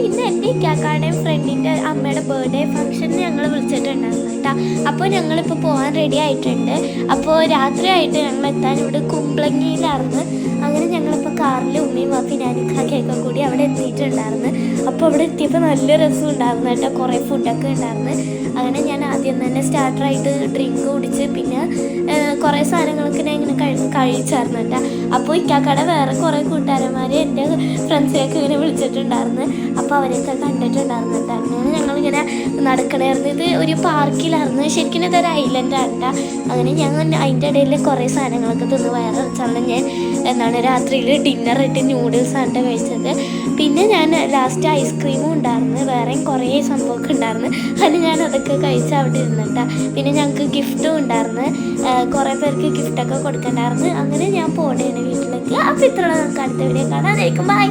ഇന്ന് എൻ്റെ ഇക്കാക്കാടെയും ഫ്രണ്ടിൻ്റെ അമ്മയുടെ ബർത്ത്ഡേ ഫംഗ്ഷന് ഞങ്ങൾ വിളിച്ചിട്ടുണ്ടായിരുന്നു കേട്ടോ. അപ്പോൾ ഞങ്ങളിപ്പോൾ പോകാൻ റെഡി ആയിട്ടുണ്ട്. അപ്പോൾ രാത്രിയായിട്ട് ഞങ്ങൾ എത്താൻ ഇവിടെ കുമ്പളങ്ങിയിലായിരുന്നു. അങ്ങനെ ഞങ്ങളിപ്പോൾ കാറിൽ ഉമ്മയും വാപ്പയും ഞാനിക്കാക്കയൊക്കെ കൂടി അവിടെ എത്തിയിട്ടുണ്ടായിരുന്നു. അപ്പോൾ അവിടെ എത്തിയപ്പോൾ നല്ല രസം ഉണ്ടായിരുന്നു കേട്ടോ. കുറേ ഫുഡൊക്കെ ഉണ്ടായിരുന്നു. അങ്ങനെ ഞാൻ ആദ്യം തന്നെ സ്റ്റാർട്ടറായിട്ട് ഡ്രിങ്ക് കുടിച്ച് പിന്നെ കുറേ സാധനങ്ങളൊക്കെ ഞാൻ ഇങ്ങനെ കഴിച്ചായിരുന്നു കേട്ടോ. അപ്പോൾ ഇക്കാക്കടെ വേറെ കുറേ കൂട്ടുകാരന്മാർ എൻ്റെ ഫ്രണ്ട്സിനെയൊക്കെ ഇങ്ങനെ വിളിച്ചിട്ടുണ്ടായിരുന്നു. അപ്പോൾ അവരെയൊക്കെ കണ്ടിട്ടുണ്ടായിരുന്നു കേട്ടോ. അങ്ങനെ ഞങ്ങളിങ്ങനെ നടക്കണമായിരുന്നു. ഇത് ഒരു പാർക്കിലായിരുന്നു. ശരിക്കും ഇതൊരു ഐലൻഡാണ് കേട്ടോ. അങ്ങനെ ഞാൻ അതിൻ്റെ ഇടയിൽ കുറേ സാധനങ്ങളൊക്കെ തിന്ന് വയറിറച്ചാണ് ഞാൻ രാത്രിയിൽ ഡിന്നറായിട്ട് നൂഡിൽസാണ് കഴിച്ചത്. പിന്നെ ഞാൻ ലാസ്റ്റ് ഐസ്ക്രീമും ഉണ്ടായിരുന്നു. വേറെയും കുറേ സംഭവമൊക്കെ ഉണ്ടായിരുന്നു. അതിന് ഞാൻ അതൊക്കെ കഴിച്ച് അവിടെ ഇരുന്നിട്ടാ. പിന്നെ ഞങ്ങൾക്ക് ഗിഫ്റ്റും ഉണ്ടായിരുന്നു. കുറേ പേർക്ക് ഗിഫ്റ്റൊക്കെ കൊടുക്കണ്ടായിരുന്നു. അങ്ങനെ ഞാൻ പോകണേണ് വീട്ടിലേക്ക്. അപ്പോൾ ഇത്രയുള്ള നമുക്ക് അടുത്ത വീഡിയോ കാണാം. ബൈ.